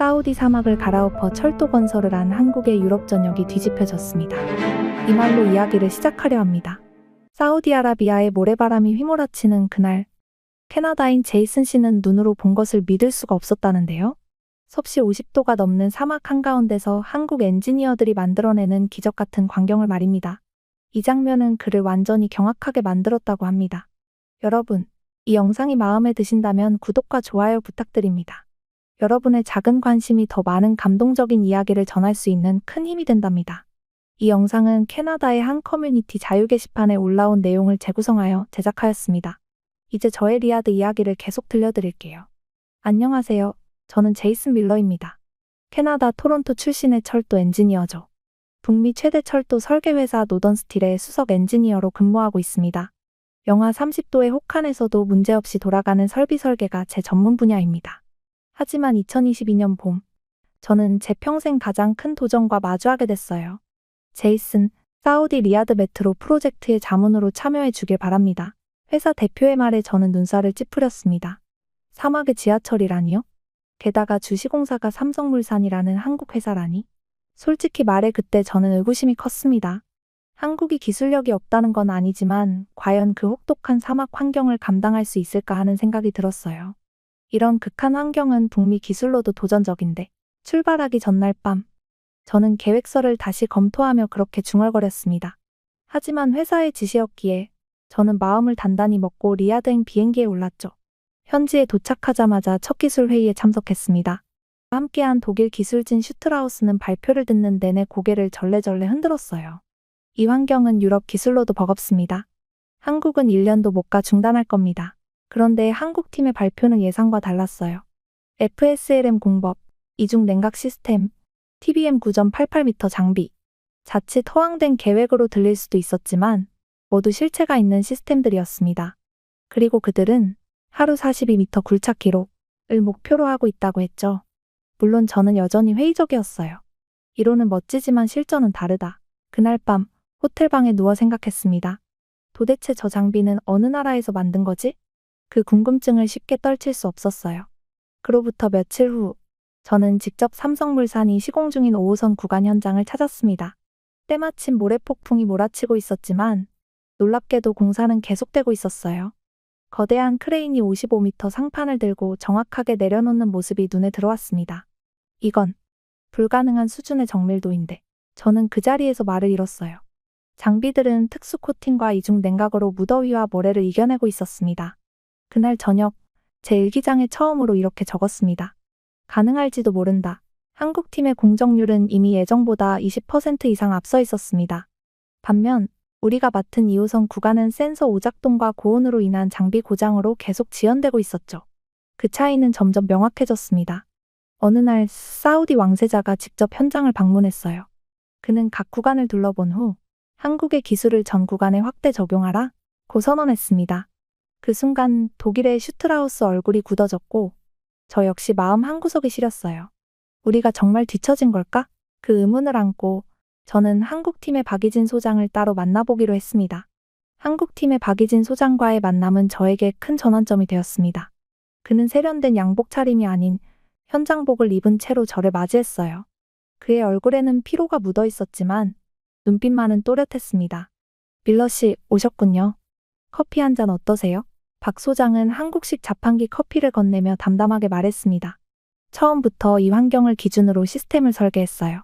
사우디 사막을 갈아엎어 철도 건설을 한 한국의 유럽 전역이 뒤집혀졌습니다. 이 말로 이야기를 시작하려 합니다. 사우디아라비아의 모래바람이 휘몰아치는 그날, 캐나다인 제이슨 씨는 눈으로 본 것을 믿을 수가 없었다는데요. 섭씨 50도가 넘는 사막 한가운데서 한국 엔지니어들이 만들어내는 기적 같은 광경을 말입니다. 이 장면은 그를 완전히 경악하게 만들었다고 합니다. 여러분, 이 영상이 마음에 드신다면 구독과 좋아요 부탁드립니다. 여러분의 작은 관심이 더 많은 감동적인 이야기를 전할 수 있는 큰 힘이 된답니다. 이 영상은 캐나다의 한 커뮤니티 자유 게시판에 올라온 내용을 재구성하여 제작하였습니다. 이제 저의 리야드 이야기를 계속 들려드릴게요. 안녕하세요. 저는 제이슨 밀러입니다. 캐나다 토론토 출신의 철도 엔지니어죠. 북미 최대 철도 설계회사 노던스틸의 수석 엔지니어로 근무하고 있습니다. 영하 30도의 혹한에서도 문제없이 돌아가는 설비 설계가 제 전문 분야입니다. 하지만 2022년 봄, 저는 제 평생 가장 큰 도전과 마주하게 됐어요. 제이슨, 사우디 리야드 메트로 프로젝트의 자문으로 참여해 주길 바랍니다. 회사 대표의 말에 저는 눈살을 찌푸렸습니다. 사막의 지하철이라니요? 게다가 주시공사가 삼성물산이라는 한국 회사라니? 솔직히 말해 그때 저는 의구심이 컸습니다. 한국이 기술력이 없다는 건 아니지만 과연 그 혹독한 사막 환경을 감당할 수 있을까 하는 생각이 들었어요. 이런 극한 환경은 북미 기술로도 도전적인데 출발하기 전날 밤, 저는 계획서를 다시 검토하며 그렇게 중얼거렸습니다. 하지만 회사의 지시였기에 저는 마음을 단단히 먹고 리야드행 비행기에 올랐죠. 현지에 도착하자마자 첫 기술 회의에 참석했습니다. 함께한 독일 기술진 슈트라우스는 발표를 듣는 내내 고개를 절레절레 흔들었어요. 이 환경은 유럽 기술로도 버겁습니다. 한국은 1년도 못 가 중단할 겁니다. 그런데 한국 팀의 발표는 예상과 달랐어요. FSLM 공법, 이중 냉각 시스템, TBM 9.88m 장비. 자칫 허황된 계획으로 들릴 수도 있었지만 모두 실체가 있는 시스템들이었습니다. 그리고 그들은 하루 42m 굴착 기록을 목표로 하고 있다고 했죠. 물론 저는 여전히 회의적이었어요. 이론은 멋지지만 실전은 다르다. 그날 밤 호텔방에 누워 생각했습니다. 도대체 저 장비는 어느 나라에서 만든 거지? 그 궁금증을 쉽게 떨칠 수 없었어요. 그로부터 며칠 후, 저는 직접 삼성물산이 시공 중인 5호선 구간 현장을 찾았습니다. 때마침 모래폭풍이 몰아치고 있었지만 놀랍게도 공사는 계속되고 있었어요. 거대한 크레인이 55m 상판을 들고 정확하게 내려놓는 모습이 눈에 들어왔습니다. 이건 불가능한 수준의 정밀도인데 저는 그 자리에서 말을 잃었어요. 장비들은 특수 코팅과 이중 냉각으로 무더위와 모래를 이겨내고 있었습니다. 그날 저녁, 제 일기장에 처음으로 이렇게 적었습니다. 가능할지도 모른다. 한국팀의 공정률은 이미 예정보다 20% 이상 앞서 있었습니다. 반면 우리가 맡은 2호선 구간은 센서 오작동과 고온으로 인한 장비 고장으로 계속 지연되고 있었죠. 그 차이는 점점 명확해졌습니다. 어느 날 사우디 왕세자가 직접 현장을 방문했어요. 그는 각 구간을 둘러본 후 한국의 기술을 전 구간에 확대 적용하라 고 선언했습니다. 그 순간 독일의 슈트라우스 얼굴이 굳어졌고 저 역시 마음 한구석이 시렸어요. 우리가 정말 뒤처진 걸까? 그 의문을 안고 저는 한국팀의 박이진 소장을 따로 만나보기로 했습니다. 한국팀의 박이진 소장과의 만남은 저에게 큰 전환점이 되었습니다. 그는 세련된 양복 차림이 아닌 현장복을 입은 채로 저를 맞이했어요. 그의 얼굴에는 피로가 묻어 있었지만 눈빛만은 또렷했습니다. 밀러 씨, 오셨군요. 커피 한 잔 어떠세요? 박 소장은 한국식 자판기 커피를 건네며 담담하게 말했습니다. 처음부터 이 환경을 기준으로 시스템을 설계했어요.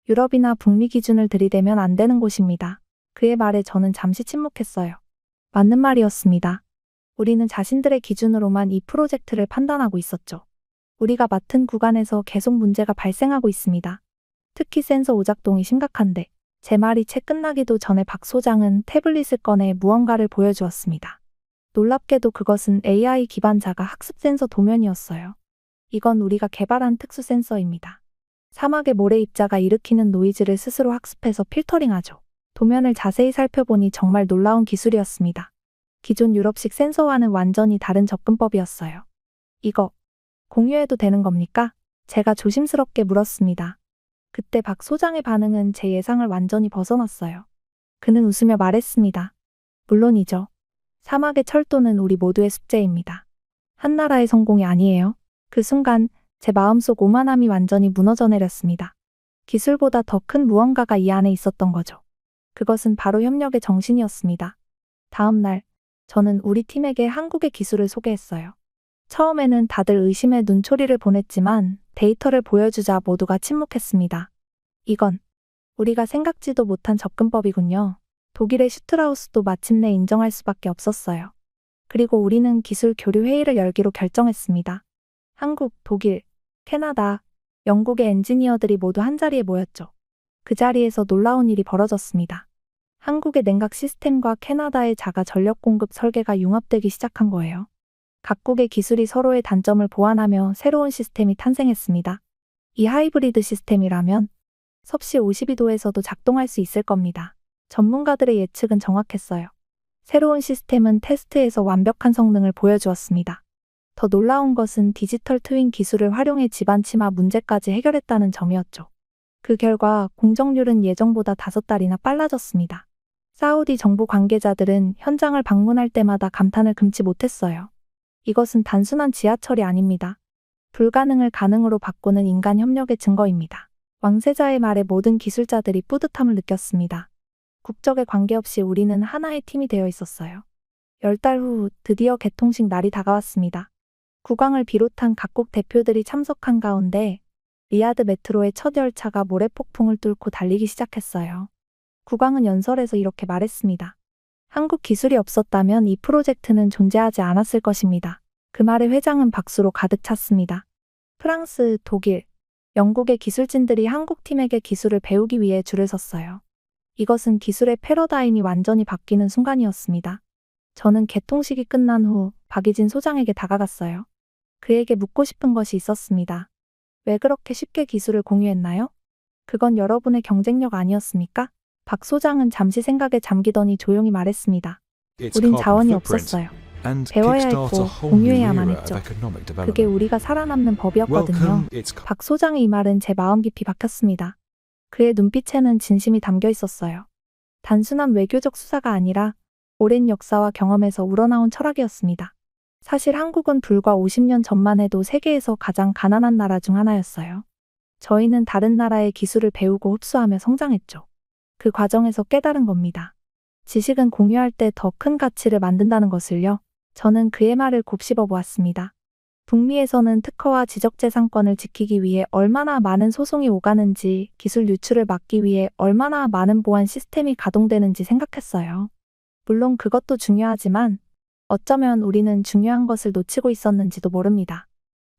유럽이나 북미 기준을 들이대면 안 되는 곳입니다. 그의 말에 저는 잠시 침묵했어요. 맞는 말이었습니다. 우리는 자신들의 기준으로만 이 프로젝트를 판단하고 있었죠. 우리가 맡은 구간에서 계속 문제가 발생하고 있습니다. 특히 센서 오작동이 심각한데 제 말이 채 끝나기도 전에 박 소장은 태블릿을 꺼내 무언가를 보여주었습니다. 놀랍게도 그것은 AI 기반 자가 학습 센서 도면이었어요. 이건 우리가 개발한 특수 센서입니다. 사막의 모래 입자가 일으키는 노이즈를 스스로 학습해서 필터링하죠. 도면을 자세히 살펴보니 정말 놀라운 기술이었습니다. 기존 유럽식 센서와는 완전히 다른 접근법이었어요. 이거 공유해도 되는 겁니까? 제가 조심스럽게 물었습니다. 그때 박 소장의 반응은 제 예상을 완전히 벗어났어요. 그는 웃으며 말했습니다. 물론이죠. 사막의 철도는 우리 모두의 숙제입니다. 한 나라의 성공이 아니에요. 그 순간 제 마음속 오만함이 완전히 무너져 내렸습니다. 기술보다 더 큰 무언가가 이 안에 있었던 거죠. 그것은 바로 협력의 정신이었습니다. 다음 날, 저는 우리 팀에게 한국의 기술을 소개했어요. 처음에는 다들 의심의 눈초리를 보냈지만 데이터를 보여주자 모두가 침묵했습니다. 이건 우리가 생각지도 못한 접근법이군요. 독일의 슈트라우스도 마침내 인정할 수밖에 없었어요. 그리고 우리는 기술 교류 회의를 열기로 결정했습니다. 한국, 독일, 캐나다, 영국의 엔지니어들이 모두 한자리에 모였죠. 그 자리에서 놀라운 일이 벌어졌습니다. 한국의 냉각 시스템과 캐나다의 자가 전력 공급 설계가 융합되기 시작한 거예요. 각국의 기술이 서로의 단점을 보완하며 새로운 시스템이 탄생했습니다. 이 하이브리드 시스템이라면 섭씨 52도에서도 작동할 수 있을 겁니다. 전문가들의 예측은 정확했어요. 새로운 시스템은 테스트에서 완벽한 성능을 보여주었습니다. 더 놀라운 것은 디지털 트윈 기술을 활용해 집안 침하 문제까지 해결했다는 점이었죠. 그 결과 공정률은 예정보다 5달이나 빨라졌습니다. 사우디 정부 관계자들은 현장을 방문할 때마다 감탄을 금치 못했어요. 이것은 단순한 지하철이 아닙니다. 불가능을 가능으로 바꾸는 인간 협력의 증거입니다. 왕세자의 말에 모든 기술자들이 뿌듯함을 느꼈습니다. 국적에 관계없이 우리는 하나의 팀이 되어 있었어요. 10달 후 드디어 개통식 날이 다가왔습니다. 국왕을 비롯한 각국 대표들이 참석한 가운데 리야드 메트로의 첫 열차가 모래폭풍을 뚫고 달리기 시작했어요. 국왕은 연설에서 이렇게 말했습니다. 한국 기술이 없었다면 이 프로젝트는 존재하지 않았을 것입니다. 그 말에 회장은 박수로 가득 찼습니다. 프랑스, 독일, 영국의 기술진들이 한국 팀에게 기술을 배우기 위해 줄을 섰어요. 이것은 기술의 패러다임이 완전히 바뀌는 순간이었습니다. 저는 개통식이 끝난 후 박이진 소장에게 다가갔어요. 그에게 묻고 싶은 것이 있었습니다. 왜 그렇게 쉽게 기술을 공유했나요? 그건 여러분의 경쟁력 아니었습니까? 박 소장은 잠시 생각에 잠기더니 조용히 말했습니다. 우린 자원이 없었어요. 배워야 했고 공유해야만 했죠. 그게 우리가 살아남는 법이었거든요. 박 소장의 이 말은 제 마음 깊이 박혔습니다. 그의 눈빛에는 진심이 담겨 있었어요. 단순한 외교적 수사가 아니라 오랜 역사와 경험에서 우러나온 철학이었습니다. 사실 한국은 불과 50년 전만 해도 세계에서 가장 가난한 나라 중 하나였어요. 저희는 다른 나라의 기술을 배우고 흡수하며 성장했죠. 그 과정에서 깨달은 겁니다. 지식은 공유할 때 더 큰 가치를 만든다는 것을요. 저는 그의 말을 곱씹어 보았습니다. 북미에서는 특허와 지적재산권을 지키기 위해 얼마나 많은 소송이 오가는지, 기술 유출을 막기 위해 얼마나 많은 보안 시스템이 가동되는지 생각했어요. 물론 그것도 중요하지만 어쩌면 우리는 중요한 것을 놓치고 있었는지도 모릅니다.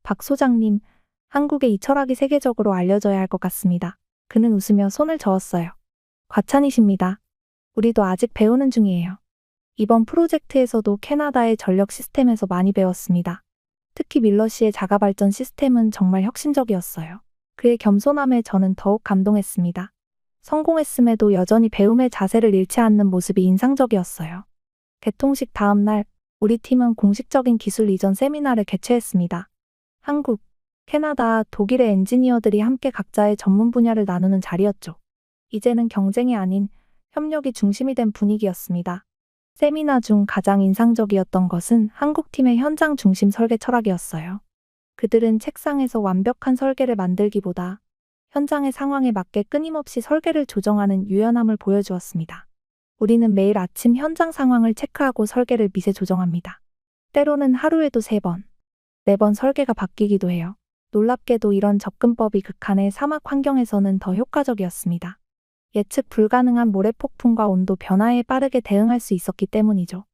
박 소장님, 한국의 이 철학이 세계적으로 알려져야 할 것 같습니다. 그는 웃으며 손을 저었어요. 과찬이십니다. 우리도 아직 배우는 중이에요. 이번 프로젝트에서도 캐나다의 전력 시스템에서 많이 배웠습니다. 특히 밀러 씨의 자가발전 시스템은 정말 혁신적이었어요. 그의 겸손함에 저는 더욱 감동했습니다. 성공했음에도 여전히 배움의 자세를 잃지 않는 모습이 인상적이었어요. 개통식 다음 날, 우리 팀은 공식적인 기술 이전 세미나를 개최했습니다. 한국, 캐나다, 독일의 엔지니어들이 함께 각자의 전문 분야를 나누는 자리였죠. 이제는 경쟁이 아닌 협력이 중심이 된 분위기였습니다. 세미나 중 가장 인상적이었던 것은 한국팀의 현장 중심 설계 철학이었어요. 그들은 책상에서 완벽한 설계를 만들기보다 현장의 상황에 맞게 끊임없이 설계를 조정하는 유연함을 보여주었습니다. 우리는 매일 아침 현장 상황을 체크하고 설계를 미세 조정합니다. 때로는 하루에도 3번, 4번 설계가 바뀌기도 해요. 놀랍게도 이런 접근법이 극한의 사막 환경에서는 더 효과적이었습니다. 예측 불가능한 모래폭풍과 온도 변화에 빠르게 대응할 수 있었기 때문이죠.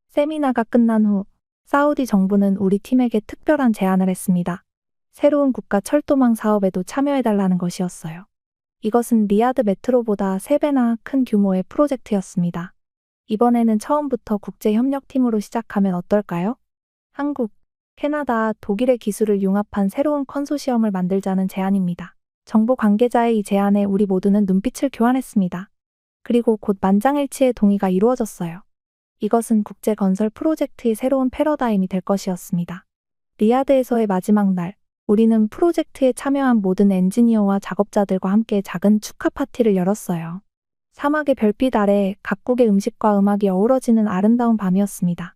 세미나가 끝난 후 사우디 정부는 우리 팀에게 특별한 제안을 했습니다. 새로운 국가 철도망 사업에도 참여해달라는 것이었어요. 이것은 리야드 메트로보다 3배나 큰 규모의 프로젝트였습니다. 이번에는 처음부터 국제협력팀으로 시작하면 어떨까요? 한국, 캐나다, 독일의 기술을 융합한 새로운 컨소시엄을 만들자는 제안입니다. 정보 관계자의 이 제안에 우리 모두는 눈빛을 교환했습니다. 그리고 곧 만장일치의 동의가 이루어졌어요. 이것은 국제 건설 프로젝트의 새로운 패러다임이 될 것이었습니다. 리야드에서의 마지막 날, 우리는 프로젝트에 참여한 모든 엔지니어와 작업자들과 함께 작은 축하 파티를 열었어요. 사막의 별빛 아래 각국의 음식과 음악이 어우러지는 아름다운 밤이었습니다.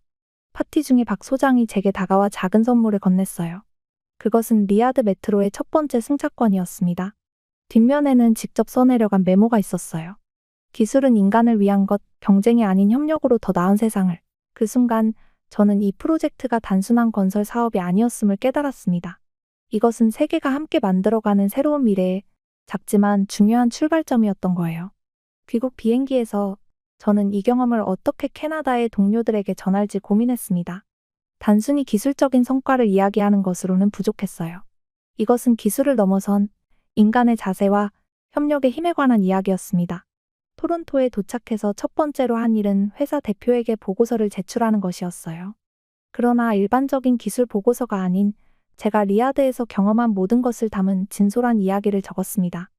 파티 중에 박 소장이 제게 다가와 작은 선물을 건넸어요. 그것은 리야드 메트로의 첫 번째 승차권이었습니다. 뒷면에는 직접 써내려간 메모가 있었어요. 기술은 인간을 위한 것, 경쟁이 아닌 협력으로 더 나은 세상을. 그 순간 저는 이 프로젝트가 단순한 건설 사업이 아니었음을 깨달았습니다. 이것은 세계가 함께 만들어가는 새로운 미래의 작지만 중요한 출발점이었던 거예요. 귀국 비행기에서 저는 이 경험을 어떻게 캐나다의 동료들에게 전할지 고민했습니다. 단순히 기술적인 성과를 이야기하는 것으로는 부족했어요. 이것은 기술을 넘어선 인간의 자세와 협력의 힘에 관한 이야기였습니다. 토론토에 도착해서 첫 번째로 한 일은 회사 대표에게 보고서를 제출하는 것이었어요. 그러나 일반적인 기술 보고서가 아닌 제가 리야드에서 경험한 모든 것을 담은 진솔한 이야기를 적었습니다.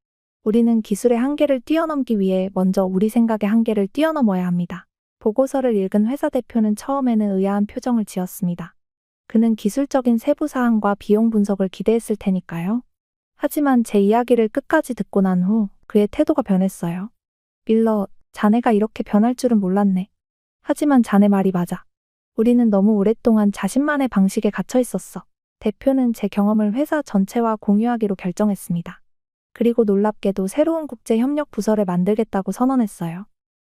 우리는 기술의 한계를 뛰어넘기 위해 먼저 우리 생각의 한계를 뛰어넘어야 합니다. 보고서를 읽은 회사 대표는 처음에는 의아한 표정을 지었습니다. 그는 기술적인 세부 사항과 비용 분석을 기대했을 테니까요. 하지만 제 이야기를 끝까지 듣고 난 후 그의 태도가 변했어요. 밀러, 자네가 이렇게 변할 줄은 몰랐네. 하지만 자네 말이 맞아. 우리는 너무 오랫동안 자신만의 방식에 갇혀 있었어. 대표는 제 경험을 회사 전체와 공유하기로 결정했습니다. 그리고 놀랍게도 새로운 국제협력 부서를 만들겠다고 선언했어요.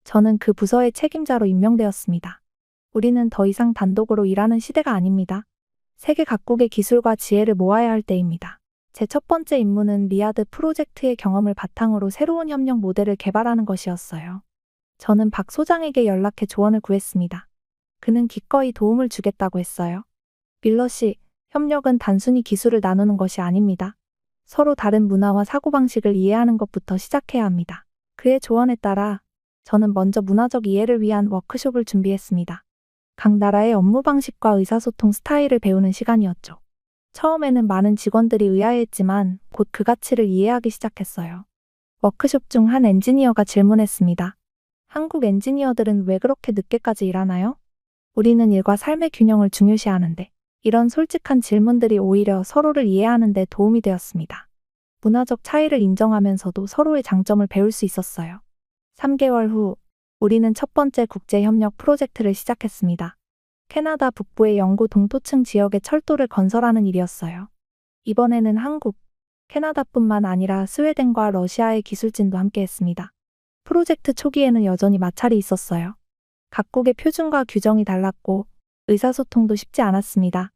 저는 그 부서의 책임자로 임명되었습니다. 우리는 더 이상 단독으로 일하는 시대가 아닙니다. 세계 각국의 기술과 지혜를 모아야 할 때입니다. 제 첫 번째 임무는 리야드 프로젝트의 경험을 바탕으로 새로운 협력 모델을 개발하는 것이었어요. 저는 박 소장에게 연락해 조언을 구했습니다. 그는 기꺼이 도움을 주겠다고 했어요. 밀러 씨, 협력은 단순히 기술을 나누는 것이 아닙니다. 서로 다른 문화와 사고방식을 이해하는 것부터 시작해야 합니다. 그의 조언에 따라 저는 먼저 문화적 이해를 위한 워크숍을 준비했습니다. 각 나라의 업무 방식과 의사소통 스타일을 배우는 시간이었죠. 처음에는 많은 직원들이 의아해했지만 곧 그 가치를 이해하기 시작했어요. 워크숍 중 한 엔지니어가 질문했습니다. 한국 엔지니어들은 왜 그렇게 늦게까지 일하나요? 우리는 일과 삶의 균형을 중요시하는데 이런 솔직한 질문들이 오히려 서로를 이해하는 데 도움이 되었습니다. 문화적 차이를 인정하면서도 서로의 장점을 배울 수 있었어요. 3개월 후 우리는 첫 번째 국제협력 프로젝트를 시작했습니다. 캐나다 북부의 영구 동토층 지역에 철도를 건설하는 일이었어요. 이번에는 한국, 캐나다뿐만 아니라 스웨덴과 러시아의 기술진도 함께했습니다. 프로젝트 초기에는 여전히 마찰이 있었어요. 각국의 표준과 규정이 달랐고 의사소통도 쉽지 않았습니다.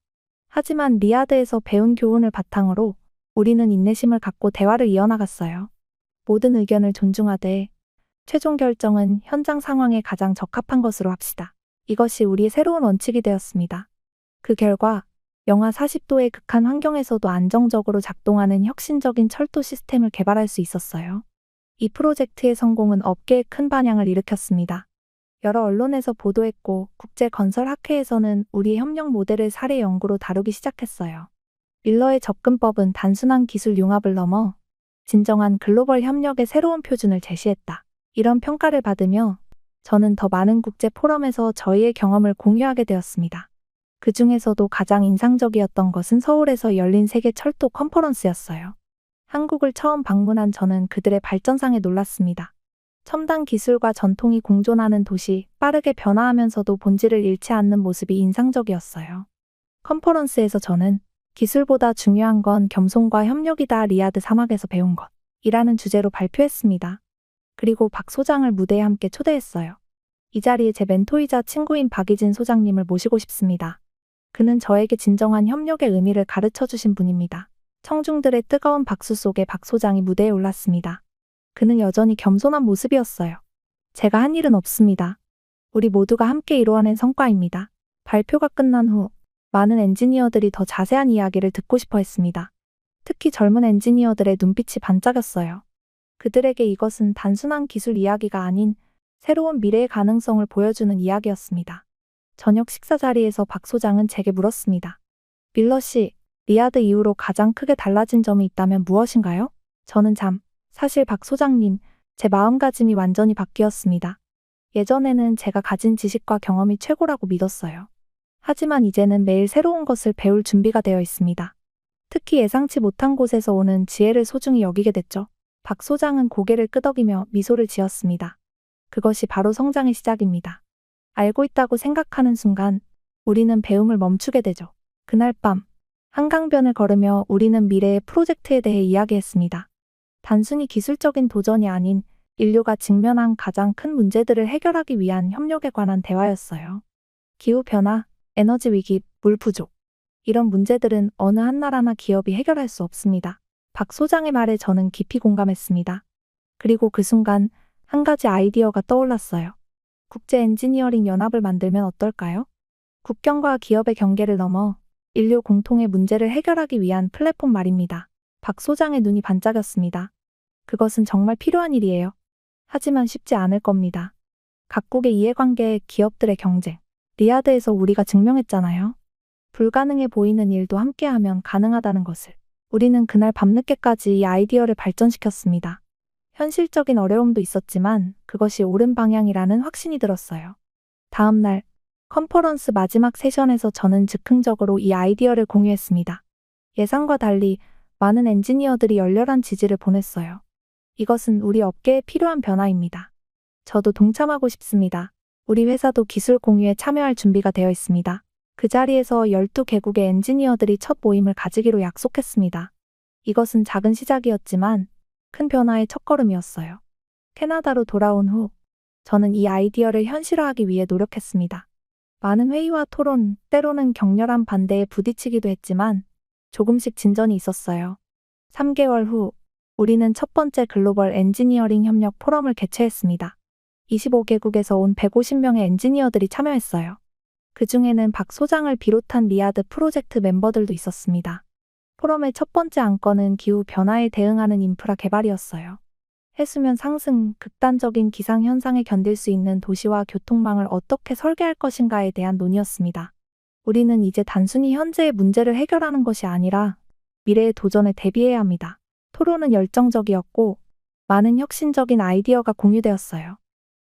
하지만 리야드에서 배운 교훈을 바탕으로 우리는 인내심을 갖고 대화를 이어나갔어요. 모든 의견을 존중하되 최종 결정은 현장 상황에 가장 적합한 것으로 합시다. 이것이 우리의 새로운 원칙이 되었습니다. 그 결과 영하 40도의 극한 환경에서도 안정적으로 작동하는 혁신적인 철도 시스템을 개발할 수 있었어요. 이 프로젝트의 성공은 업계에 큰 반향을 일으켰습니다. 여러 언론에서 보도했고 국제건설학회에서는 우리의 협력 모델을 사례 연구로 다루기 시작했어요. 밀러의 접근법은 단순한 기술 융합을 넘어 진정한 글로벌 협력의 새로운 표준을 제시했다. 이런 평가를 받으며 저는 더 많은 국제 포럼에서 저희의 경험을 공유하게 되었습니다. 그 중에서도 가장 인상적이었던 것은 서울에서 열린 세계 철도 컨퍼런스였어요. 한국을 처음 방문한 저는 그들의 발전상에 놀랐습니다. 첨단 기술과 전통이 공존하는 도시, 빠르게 변화하면서도 본질을 잃지 않는 모습이 인상적이었어요. 컨퍼런스에서 저는 기술보다 중요한 건 겸손과 협력이다 리야드 사막에서 배운 것 이라는 주제로 발표했습니다. 그리고 박 소장을 무대에 함께 초대했어요. 이 자리에 제 멘토이자 친구인 박이진 소장님을 모시고 싶습니다. 그는 저에게 진정한 협력의 의미를 가르쳐 주신 분입니다. 청중들의 뜨거운 박수 속에 박 소장이 무대에 올랐습니다. 그는 여전히 겸손한 모습이었어요. 제가 한 일은 없습니다. 우리 모두가 함께 이루어낸 성과입니다. 발표가 끝난 후 많은 엔지니어들이 더 자세한 이야기를 듣고 싶어 했습니다. 특히 젊은 엔지니어들의 눈빛이 반짝였어요. 그들에게 이것은 단순한 기술 이야기가 아닌 새로운 미래의 가능성을 보여주는 이야기였습니다. 저녁 식사 자리에서 박 소장은 제게 물었습니다. 밀러 씨, 리야드 이후로 가장 크게 달라진 점이 있다면 무엇인가요? 저는 사실 박 소장님, 제 마음가짐이 완전히 바뀌었습니다. 예전에는 제가 가진 지식과 경험이 최고라고 믿었어요. 하지만 이제는 매일 새로운 것을 배울 준비가 되어 있습니다. 특히 예상치 못한 곳에서 오는 지혜를 소중히 여기게 됐죠. 박 소장은 고개를 끄덕이며 미소를 지었습니다. 그것이 바로 성장의 시작입니다. 알고 있다고 생각하는 순간 우리는 배움을 멈추게 되죠. 그날 밤 한강변을 걸으며 우리는 미래의 프로젝트에 대해 이야기했습니다. 단순히 기술적인 도전이 아닌 인류가 직면한 가장 큰 문제들을 해결하기 위한 협력에 관한 대화였어요. 기후변화, 에너지 위기, 물 부족. 이런 문제들은 어느 한 나라나 기업이 해결할 수 없습니다. 박 소장의 말에 저는 깊이 공감했습니다. 그리고 그 순간 한 가지 아이디어가 떠올랐어요. 국제 엔지니어링 연합을 만들면 어떨까요? 국경과 기업의 경계를 넘어 인류 공통의 문제를 해결하기 위한 플랫폼 말입니다. 박 소장의 눈이 반짝였습니다. 그것은 정말 필요한 일이에요. 하지만 쉽지 않을 겁니다. 각국의 이해관계, 기업들의 경쟁. 리야드에서 우리가 증명했잖아요. 불가능해 보이는 일도 함께하면 가능하다는 것을. 우리는 그날 밤늦게까지 이 아이디어를 발전시켰습니다. 현실적인 어려움도 있었지만 그것이 옳은 방향이라는 확신이 들었어요. 다음 날, 컨퍼런스 마지막 세션에서 저는 즉흥적으로 이 아이디어를 공유했습니다. 예상과 달리 많은 엔지니어들이 열렬한 지지를 보냈어요. 이것은 우리 업계에 필요한 변화입니다. 저도 동참하고 싶습니다. 우리 회사도 기술 공유에 참여할 준비가 되어 있습니다. 그 자리에서 12개국의 엔지니어들이 첫 모임을 가지기로 약속했습니다. 이것은 작은 시작이었지만 큰 변화의 첫걸음이었어요. 캐나다로 돌아온 후 저는 이 아이디어를 현실화하기 위해 노력했습니다. 많은 회의와 토론, 때로는 격렬한 반대에 부딪히기도 했지만 조금씩 진전이 있었어요. 3개월 후 우리는 첫 번째 글로벌 엔지니어링 협력 포럼을 개최했습니다. 25개국에서 온 150명의 엔지니어들이 참여했어요. 그 중에는 박 소장을 비롯한 리야드 프로젝트 멤버들도 있었습니다. 포럼의 첫 번째 안건은 기후 변화에 대응하는 인프라 개발이었어요. 해수면 상승, 극단적인 기상 현상에 견딜 수 있는 도시와 교통망을 어떻게 설계할 것인가에 대한 논의였습니다. 우리는 이제 단순히 현재의 문제를 해결하는 것이 아니라 미래의 도전에 대비해야 합니다. 토론은 열정적이었고 많은 혁신적인 아이디어가 공유되었어요.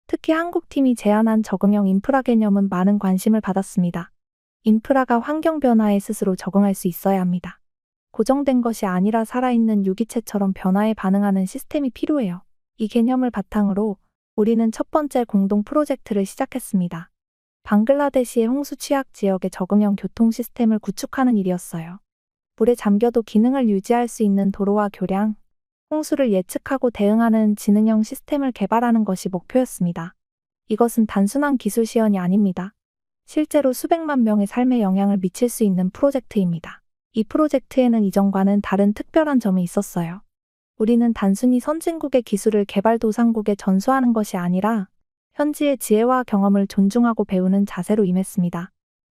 특히 한국팀이 제안한 적응형 인프라 개념은 많은 관심을 받았습니다. 인프라가 환경 변화에 스스로 적응할 수 있어야 합니다. 고정된 것이 아니라 살아있는 유기체처럼 변화에 반응하는 시스템이 필요해요. 이 개념을 바탕으로 우리는 첫 번째 공동 프로젝트를 시작했습니다. 방글라데시의 홍수 취약 지역의 적응형 교통 시스템을 구축하는 일이었어요. 물에 잠겨도 기능을 유지할 수 있는 도로와 교량, 홍수를 예측하고 대응하는 지능형 시스템을 개발하는 것이 목표였습니다. 이것은 단순한 기술 시연이 아닙니다. 실제로 수백만 명의 삶에 영향을 미칠 수 있는 프로젝트입니다. 이 프로젝트에는 이전과는 다른 특별한 점이 있었어요. 우리는 단순히 선진국의 기술을 개발도상국에 전수하는 것이 아니라 현지의 지혜와 경험을 존중하고 배우는 자세로 임했습니다.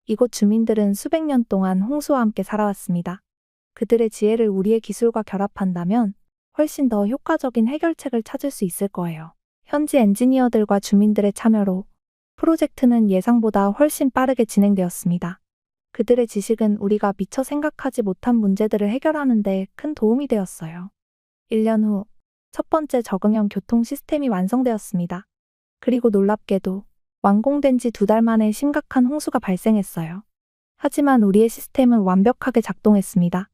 이곳 주민들은 수백 년 동안 홍수와 함께 살아왔습니다. 그들의 지혜를 우리의 기술과 결합한다면 훨씬 더 효과적인 해결책을 찾을 수 있을 거예요. 현지 엔지니어들과 주민들의 참여로 프로젝트는 예상보다 훨씬 빠르게 진행되었습니다. 그들의 지식은 우리가 미처 생각하지 못한 문제들을 해결하는 데 큰 도움이 되었어요. 1년 후 첫 번째 적응형 교통 시스템이 완성되었습니다. 그리고 놀랍게도 완공된 지 2달 만에 심각한 홍수가 발생했어요. 하지만 우리의 시스템은 완벽하게 작동했습니다.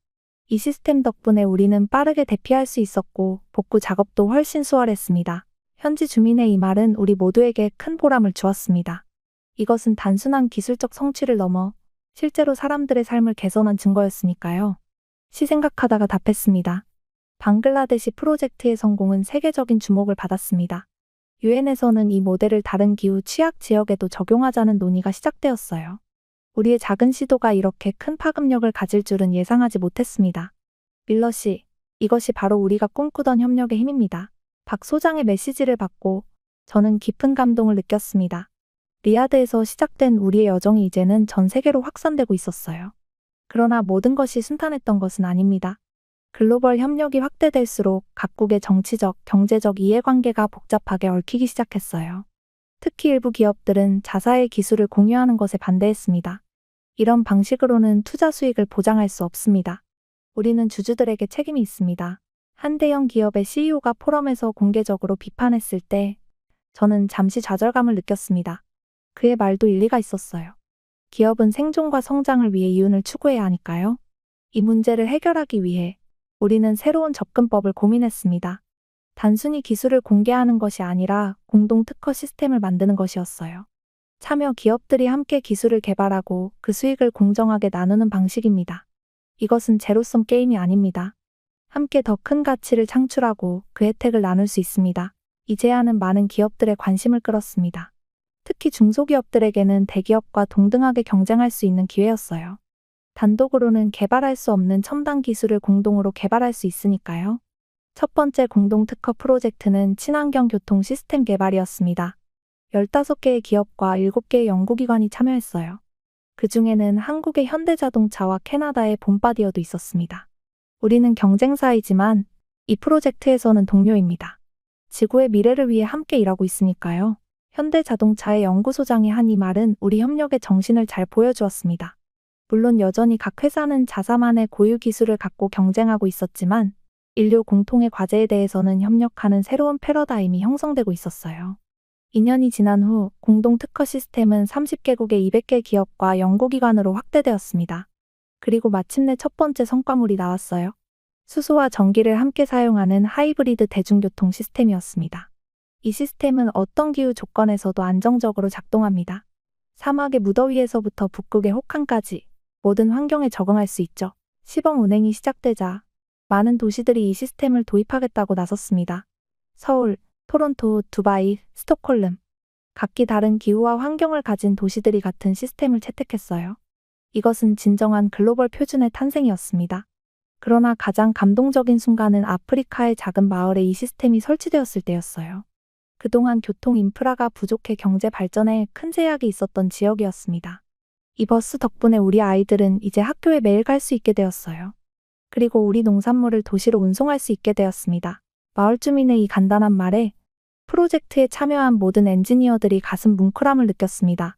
이 시스템 덕분에 우리는 빠르게 대피할 수 있었고 복구 작업도 훨씬 수월했습니다. 현지 주민의 이 말은 우리 모두에게 큰 보람을 주었습니다. 이것은 단순한 기술적 성취를 넘어 실제로 사람들의 삶을 개선한 증거였으니까요. 생각하다가 답했습니다. 방글라데시 프로젝트의 성공은 세계적인 주목을 받았습니다. 유엔에서는 이 모델을 다른 기후 취약 지역에도 적용하자는 논의가 시작되었어요. 우리의 작은 시도가 이렇게 큰 파급력을 가질 줄은 예상하지 못했습니다. 밀러 씨, 이것이 바로 우리가 꿈꾸던 협력의 힘입니다. 박 소장의 메시지를 받고 저는 깊은 감동을 느꼈습니다. 리야드에서 시작된 우리의 여정이 이제는 전 세계로 확산되고 있었어요. 그러나 모든 것이 순탄했던 것은 아닙니다. 글로벌 협력이 확대될수록 각국의 정치적, 경제적 이해관계가 복잡하게 얽히기 시작했어요. 특히 일부 기업들은 자사의 기술을 공유하는 것에 반대했습니다. 이런 방식으로는 투자 수익을 보장할 수 없습니다. 우리는 주주들에게 책임이 있습니다. 한 대형 기업의 CEO가 포럼에서 공개적으로 비판했을 때 저는 잠시 좌절감을 느꼈습니다. 그의 말도 일리가 있었어요. 기업은 생존과 성장을 위해 이윤을 추구해야 하니까요. 이 문제를 해결하기 위해 우리는 새로운 접근법을 고민했습니다. 단순히 기술을 공개하는 것이 아니라 공동 특허 시스템을 만드는 것이었어요. 참여 기업들이 함께 기술을 개발하고 그 수익을 공정하게 나누는 방식입니다. 이것은 제로섬 게임이 아닙니다. 함께 더 큰 가치를 창출하고 그 혜택을 나눌 수 있습니다. 이 제안은 많은 기업들의 관심을 끌었습니다. 특히 중소기업들에게는 대기업과 동등하게 경쟁할 수 있는 기회였어요. 단독으로는 개발할 수 없는 첨단 기술을 공동으로 개발할 수 있으니까요. 첫 번째 공동 특허 프로젝트는 친환경 교통 시스템 개발이었습니다. 15개의 기업과 7개의 연구기관이 참여했어요. 그 중에는 한국의 현대자동차와 캐나다의 봄바디어도 있었습니다. 우리는 경쟁사이지만 이 프로젝트에서는 동료입니다. 지구의 미래를 위해 함께 일하고 있으니까요. 현대자동차의 연구소장이 한 이 말은 우리 협력의 정신을 잘 보여주었습니다. 물론 여전히 각 회사는 자사만의 고유 기술을 갖고 경쟁하고 있었지만 인류 공통의 과제에 대해서는 협력하는 새로운 패러다임이 형성되고 있었어요. 2년이 지난 후 공동 특허 시스템은 30개국의 200개 기업과 연구기관으로 확대되었습니다. 그리고 마침내 첫 번째 성과물이 나왔어요. 수소와 전기를 함께 사용하는 하이브리드 대중교통 시스템이었습니다. 이 시스템은 어떤 기후 조건에서도 안정적으로 작동합니다. 사막의 무더위에서부터 북극의 혹한까지 모든 환경에 적응할 수 있죠. 시범 운행이 시작되자 많은 도시들이 이 시스템을 도입하겠다고 나섰습니다. 서울, 토론토, 두바이, 스톡홀름. 각기 다른 기후와 환경을 가진 도시들이 같은 시스템을 채택했어요. 이것은 진정한 글로벌 표준의 탄생이었습니다. 그러나 가장 감동적인 순간은 아프리카의 작은 마을에 이 시스템이 설치되었을 때였어요. 그동안 교통 인프라가 부족해 경제 발전에 큰 제약이 있었던 지역이었습니다. 이 버스 덕분에 우리 아이들은 이제 학교에 매일 갈 수 있게 되었어요. 그리고 우리 농산물을 도시로 운송할 수 있게 되었습니다. 마을 주민의 이 간단한 말에 프로젝트에 참여한 모든 엔지니어들이 가슴 뭉클함을 느꼈습니다.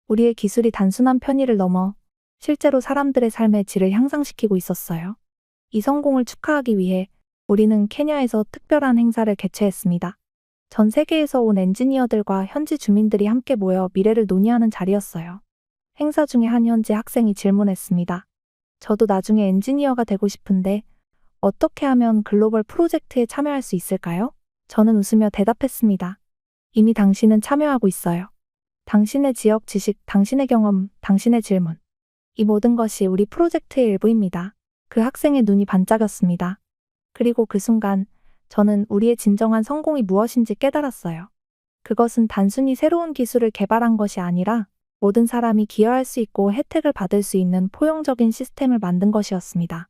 우리의 기술이 단순한 편의를 넘어 실제로 사람들의 삶의 질을 향상시키고 있었어요. 이 성공을 축하하기 위해 우리는 케냐에서 특별한 행사를 개최했습니다. 전 세계에서 온 엔지니어들과 현지 주민들이 함께 모여 미래를 논의하는 자리였어요. 행사 중에 한 현지 학생이 질문했습니다. 저도 나중에 엔지니어가 되고 싶은데 어떻게 하면 글로벌 프로젝트에 참여할 수 있을까요? 저는 웃으며 대답했습니다. 이미 당신은 참여하고 있어요. 당신의 지역 지식, 당신의 경험, 당신의 질문. 이 모든 것이 우리 프로젝트의 일부입니다. 그 학생의 눈이 반짝였습니다. 그리고 그 순간 저는 우리의 진정한 성공이 무엇인지 깨달았어요. 그것은 단순히 새로운 기술을 개발한 것이 아니라 모든 사람이 기여할 수 있고 혜택을 받을 수 있는 포용적인 시스템을 만든 것이었습니다.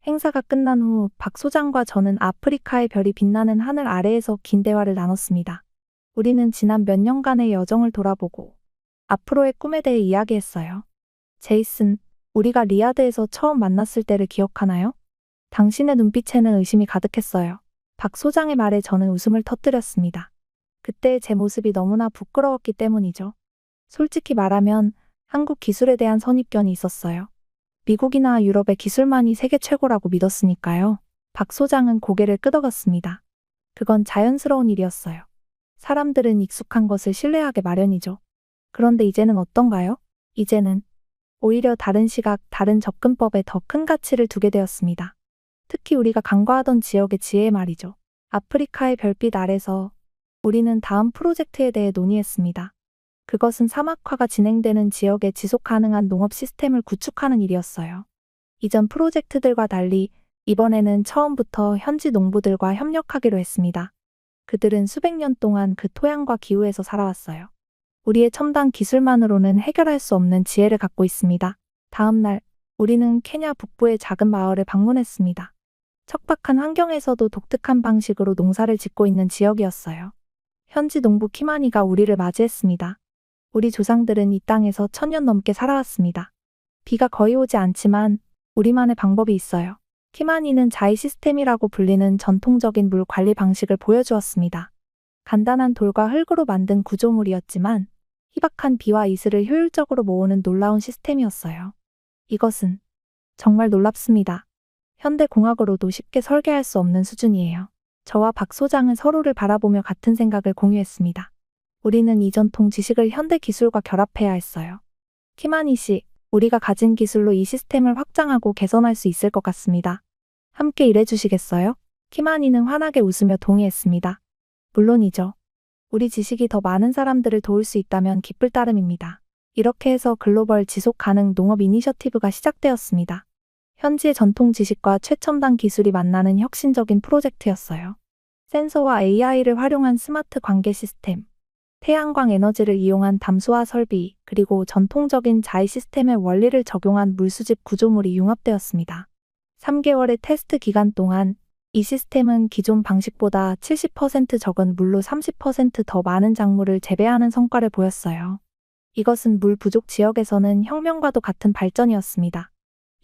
행사가 끝난 후 박 소장과 저는 아프리카의 별이 빛나는 하늘 아래에서 긴 대화를 나눴습니다. 우리는 지난 몇 년간의 여정을 돌아보고 앞으로의 꿈에 대해 이야기했어요. 제이슨, 우리가 리야드에서 처음 만났을 때를 기억하나요? 당신의 눈빛에는 의심이 가득했어요. 박 소장의 말에 저는 웃음을 터뜨렸습니다. 그때의 제 모습이 너무나 부끄러웠기 때문이죠. 솔직히 말하면 한국 기술에 대한 선입견이 있었어요. 미국이나 유럽의 기술만이 세계 최고라고 믿었으니까요. 박 소장은 고개를 끄덕였습니다. 그건 자연스러운 일이었어요. 사람들은 익숙한 것을 신뢰하게 마련이죠. 그런데 이제는 어떤가요? 이제는 오히려 다른 시각, 다른 접근법에 더 큰 가치를 두게 되었습니다. 특히 우리가 간과하던 지역의 지혜의 말이죠. 아프리카의 별빛 아래서 우리는 다음 프로젝트에 대해 논의했습니다. 그것은 사막화가 진행되는 지역에 지속 가능한 농업 시스템을 구축하는 일이었어요. 이전 프로젝트들과 달리 이번에는 처음부터 현지 농부들과 협력하기로 했습니다. 그들은 수백 년 동안 그 토양과 기후에서 살아왔어요. 우리의 첨단 기술만으로는 해결할 수 없는 지혜를 갖고 있습니다. 다음 날, 우리는 케냐 북부의 작은 마을을 방문했습니다. 척박한 환경에서도 독특한 방식으로 농사를 짓고 있는 지역이었어요. 현지 농부 키마니가 우리를 맞이했습니다. 우리 조상들은 이 땅에서 1000년 넘게 살아왔습니다. 비가 거의 오지 않지만 우리만의 방법이 있어요. 키마니는 자이 시스템이라고 불리는 전통적인 물 관리 방식을 보여주었습니다. 간단한 돌과 흙으로 만든 구조물이었지만 희박한 비와 이슬을 효율적으로 모으는 놀라운 시스템이었어요. 이것은 정말 놀랍습니다. 현대공학으로도 쉽게 설계할 수 없는 수준이에요. 저와 박 소장은 서로를 바라보며 같은 생각을 공유했습니다. 우리는 이 전통 지식을 현대 기술과 결합해야 했어요. 키마니 씨, 우리가 가진 기술로 이 시스템을 확장하고 개선할 수 있을 것 같습니다. 함께 일해주시겠어요? 키마니는 환하게 웃으며 동의했습니다. 물론이죠. 우리 지식이 더 많은 사람들을 도울 수 있다면 기쁠 따름입니다. 이렇게 해서 글로벌 지속 가능 농업 이니셔티브가 시작되었습니다. 현지의 전통 지식과 최첨단 기술이 만나는 혁신적인 프로젝트였어요. 센서와 AI를 활용한 스마트 관계 시스템, 태양광 에너지를 이용한 담수화 설비, 그리고 전통적인 자위 시스템의 원리를 적용한 물수집 구조물이 융합되었습니다. 3개월의 테스트 기간 동안 이 시스템은 기존 방식보다 70% 적은 물로 30% 더 많은 작물을 재배하는 성과를 보였어요. 이것은 물 부족 지역에서는 혁명과도 같은 발전이었습니다.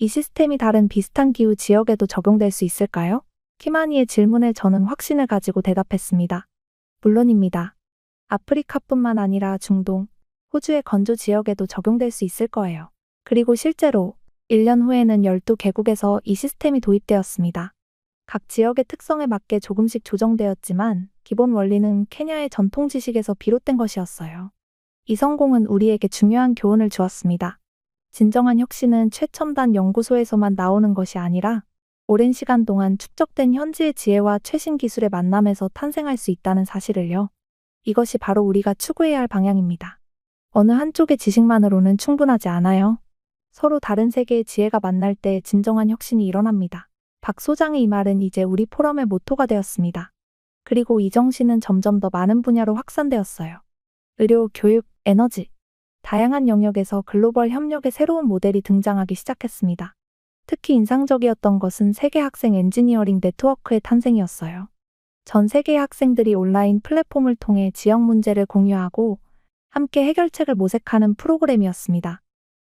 이 시스템이 다른 비슷한 기후 지역에도 적용될 수 있을까요? 키마니의 질문에 저는 확신을 가지고 대답했습니다. 물론입니다. 아프리카뿐만 아니라 중동, 호주의 건조 지역에도 적용될 수 있을 거예요. 그리고 실제로 1년 후에는 12개국에서 이 시스템이 도입되었습니다. 각 지역의 특성에 맞게 조금씩 조정되었지만 기본 원리는 케냐의 전통 지식에서 비롯된 것이었어요. 이 성공은 우리에게 중요한 교훈을 주었습니다. 진정한 혁신은 최첨단 연구소에서만 나오는 것이 아니라 오랜 시간 동안 축적된 현지의 지혜와 최신 기술의 만남에서 탄생할 수 있다는 사실을요. 이것이 바로 우리가 추구해야 할 방향입니다. 어느 한쪽의 지식만으로는 충분하지 않아요. 서로 다른 세계의 지혜가 만날 때 진정한 혁신이 일어납니다. 박 소장의 이 말은 이제 우리 포럼의 모토가 되었습니다. 그리고 이 정신은 점점 더 많은 분야로 확산되었어요. 의료, 교육, 에너지. 다양한 영역에서 글로벌 협력의 새로운 모델이 등장하기 시작했습니다. 특히 인상적이었던 것은 세계 학생 엔지니어링 네트워크의 탄생이었어요. 전 세계의 학생들이 온라인 플랫폼을 통해 지역 문제를 공유하고 함께 해결책을 모색하는 프로그램이었습니다.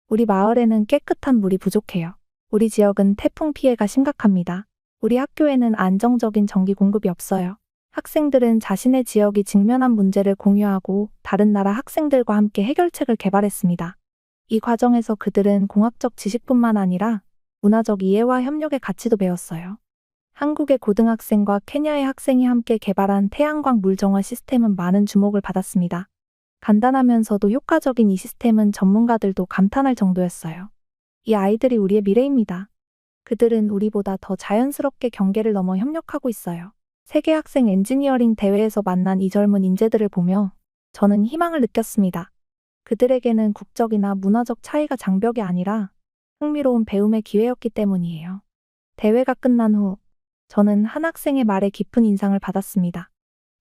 우리 마을에는 깨끗한 물이 부족해요. 우리 지역은 태풍 피해가 심각합니다. 우리 학교에는 안정적인 전기 공급이 없어요. 학생들은 자신의 지역이 직면한 문제를 공유하고 다른 나라 학생들과 함께 해결책을 개발했습니다. 이 과정에서 그들은 공학적 지식뿐만 아니라 문화적 이해와 협력의 가치도 배웠어요. 한국의 고등학생과 케냐의 학생이 함께 개발한 태양광 물정화 시스템은 많은 주목을 받았습니다. 간단하면서도 효과적인 이 시스템은 전문가들도 감탄할 정도였어요. 이 아이들이 우리의 미래입니다. 그들은 우리보다 더 자연스럽게 경계를 넘어 협력하고 있어요. 세계 학생 엔지니어링 대회에서 만난 이 젊은 인재들을 보며 저는 희망을 느꼈습니다. 그들에게는 국적이나 문화적 차이가 장벽이 아니라 흥미로운 배움의 기회였기 때문이에요. 대회가 끝난 후 저는 한 학생의 말에 깊은 인상을 받았습니다.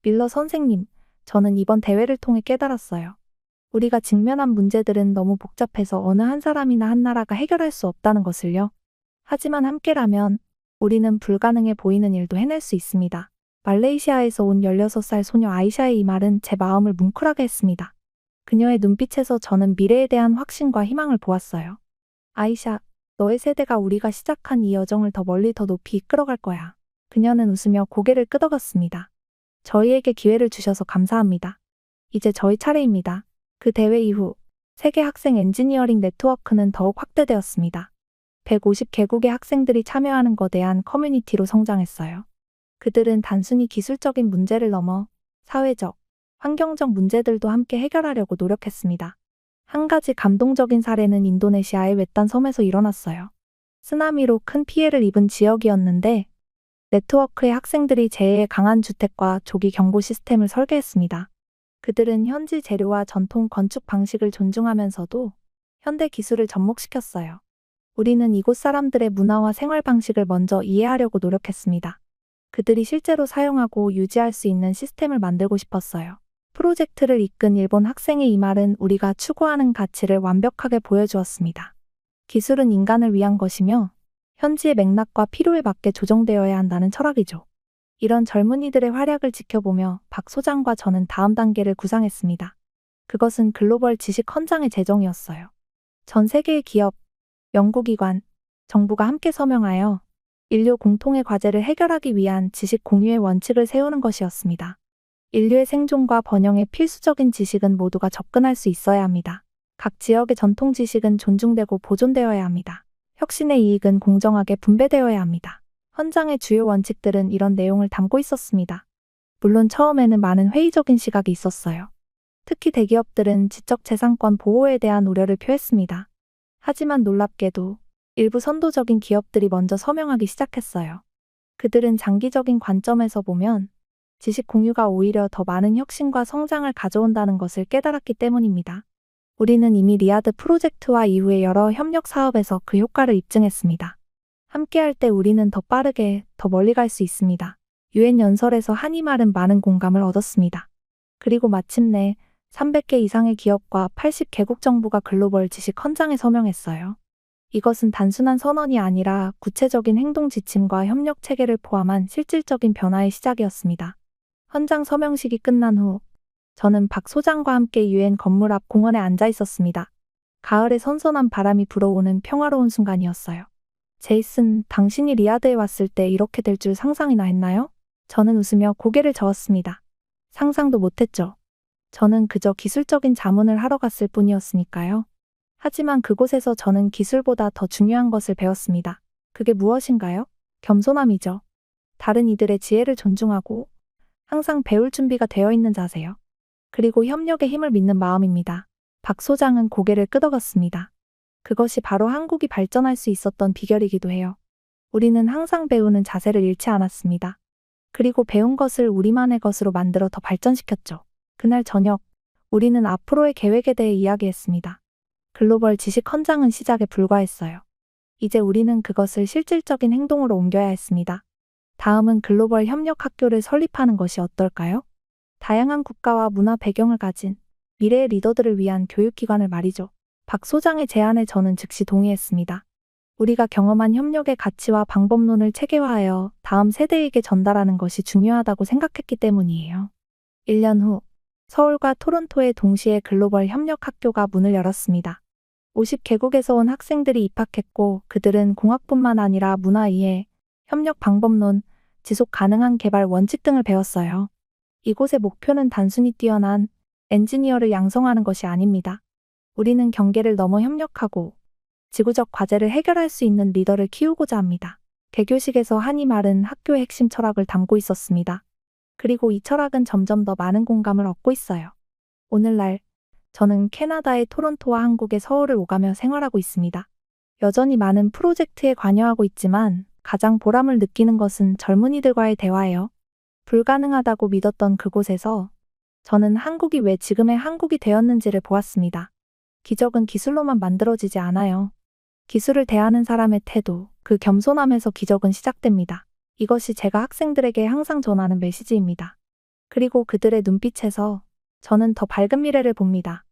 밀러 선생님, 저는 이번 대회를 통해 깨달았어요. 우리가 직면한 문제들은 너무 복잡해서 어느 한 사람이나 한 나라가 해결할 수 없다는 것을요. 하지만 함께라면 우리는 불가능해 보이는 일도 해낼 수 있습니다. 말레이시아에서 온 16살 소녀 아이샤의 이 말은 제 마음을 뭉클하게 했습니다. 그녀의 눈빛에서 저는 미래에 대한 확신과 희망을 보았어요. 아이샤, 너의 세대가 우리가 시작한 이 여정을 더 멀리 더 높이 이끌어갈 거야. 그녀는 웃으며 고개를 끄덕였습니다. 저희에게 기회를 주셔서 감사합니다. 이제 저희 차례입니다. 그 대회 이후 세계 학생 엔지니어링 네트워크는 더욱 확대되었습니다. 150개국의 학생들이 참여하는 거대한 커뮤니티로 성장했어요. 그들은 단순히 기술적인 문제를 넘어 사회적, 환경적 문제들도 함께 해결하려고 노력했습니다. 한 가지 감동적인 사례는 인도네시아의 외딴 섬에서 일어났어요. 쓰나미로 큰 피해를 입은 지역이었는데 네트워크의 학생들이 재해에 강한 주택과 조기 경보 시스템을 설계했습니다. 그들은 현지 재료와 전통 건축 방식을 존중하면서도 현대 기술을 접목시켰어요. 우리는 이곳 사람들의 문화와 생활 방식을 먼저 이해하려고 노력했습니다. 그들이 실제로 사용하고 유지할 수 있는 시스템을 만들고 싶었어요. 프로젝트를 이끈 일본 학생의 이 말은 우리가 추구하는 가치를 완벽하게 보여주었습니다. 기술은 인간을 위한 것이며 현지의 맥락과 필요에 맞게 조정되어야 한다는 철학이죠. 이런 젊은이들의 활약을 지켜보며 박 소장과 저는 다음 단계를 구상했습니다. 그것은 글로벌 지식 헌장의 제정이었어요. 전 세계의 기업, 연구기관, 정부가 함께 서명하여 인류 공통의 과제를 해결하기 위한 지식 공유의 원칙을 세우는 것이었습니다. 인류의 생존과 번영에 필수적인 지식은 모두가 접근할 수 있어야 합니다. 각 지역의 전통 지식은 존중되고 보존되어야 합니다. 혁신의 이익은 공정하게 분배되어야 합니다. 헌장의 주요 원칙들은 이런 내용을 담고 있었습니다. 물론 처음에는 많은 회의적인 시각이 있었어요. 특히 대기업들은 지적재산권 보호에 대한 우려를 표했습니다. 하지만 놀랍게도 일부 선도적인 기업들이 먼저 서명하기 시작했어요. 그들은 장기적인 관점에서 보면 지식 공유가 오히려 더 많은 혁신과 성장을 가져온다는 것을 깨달았기 때문입니다. 우리는 이미 리아드 프로젝트와 이후의 여러 협력 사업에서 그 효과를 입증했습니다. 함께할 때 우리는 더 빠르게, 더 멀리 갈 수 있습니다. 유엔 연설에서 한 이 말은 많은 공감을 얻었습니다. 그리고 마침내 300개 이상의 기업과 80개국 정부가 글로벌 지식 헌장에 서명했어요. 이것은 단순한 선언이 아니라 구체적인 행동 지침과 협력 체계를 포함한 실질적인 변화의 시작이었습니다. 헌장 서명식이 끝난 후 저는 박 소장과 함께 유엔 건물 앞 공원에 앉아 있었습니다. 가을에 선선한 바람이 불어오는 평화로운 순간이었어요. 제이슨, 당신이 리야드에 왔을 때 이렇게 될 줄 상상이나 했나요? 저는 웃으며 고개를 저었습니다. 상상도 못했죠. 저는 그저 기술적인 자문을 하러 갔을 뿐이었으니까요. 하지만 그곳에서 저는 기술보다 더 중요한 것을 배웠습니다. 그게 무엇인가요? 겸손함이죠. 다른 이들의 지혜를 존중하고 항상 배울 준비가 되어 있는 자세요. 그리고 협력의 힘을 믿는 마음입니다. 박 소장은 고개를 끄덕였습니다. 그것이 바로 한국이 발전할 수 있었던 비결이기도 해요. 우리는 항상 배우는 자세를 잃지 않았습니다. 그리고 배운 것을 우리만의 것으로 만들어 더 발전시켰죠. 그날 저녁, 우리는 앞으로의 계획에 대해 이야기했습니다. 글로벌 지식 헌장은 시작에 불과했어요. 이제 우리는 그것을 실질적인 행동으로 옮겨야 했습니다. 다음은 글로벌 협력 학교를 설립하는 것이 어떨까요? 다양한 국가와 문화 배경을 가진 미래의 리더들을 위한 교육기관을 말이죠. 박 소장의 제안에 저는 즉시 동의했습니다. 우리가 경험한 협력의 가치와 방법론을 체계화하여 다음 세대에게 전달하는 것이 중요하다고 생각했기 때문이에요. 1년 후, 서울과 토론토에 동시에 글로벌 협력 학교가 문을 열었습니다. 50개국에서 온 학생들이 입학했고 그들은 공학뿐만 아니라 문화 이해, 협력 방법론, 지속 가능한 개발 원칙 등을 배웠어요. 이곳의 목표는 단순히 뛰어난 엔지니어를 양성하는 것이 아닙니다. 우리는 경계를 넘어 협력하고 지구적 과제를 해결할 수 있는 리더를 키우고자 합니다. 개교식에서 한 이 말은 학교의 핵심 철학을 담고 있었습니다. 그리고 이 철학은 점점 더 많은 공감을 얻고 있어요. 오늘날 저는 캐나다의 토론토와 한국의 서울을 오가며 생활하고 있습니다. 여전히 많은 프로젝트에 관여하고 있지만 가장 보람을 느끼는 것은 젊은이들과의 대화예요. 불가능하다고 믿었던 그곳에서 저는 한국이 왜 지금의 한국이 되었는지를 보았습니다. 기적은 기술로만 만들어지지 않아요. 기술을 대하는 사람의 태도, 그 겸손함에서 기적은 시작됩니다. 이것이 제가 학생들에게 항상 전하는 메시지입니다. 그리고 그들의 눈빛에서 저는 더 밝은 미래를 봅니다.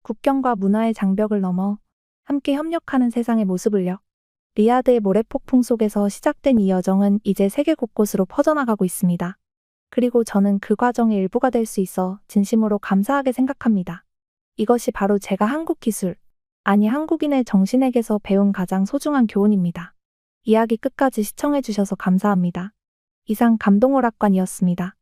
국경과 문화의 장벽을 넘어 함께 협력하는 세상의 모습을요. 리야드의 모래폭풍 속에서 시작된 이 여정은 이제 세계 곳곳으로 퍼져나가고 있습니다. 그리고 저는 그 과정의 일부가 될 수 있어 진심으로 감사하게 생각합니다. 이것이 바로 제가 한국 기술, 아니 한국인의 정신에게서 배운 가장 소중한 교훈입니다. 이야기 끝까지 시청해주셔서 감사합니다. 이상 감동오락관이었습니다.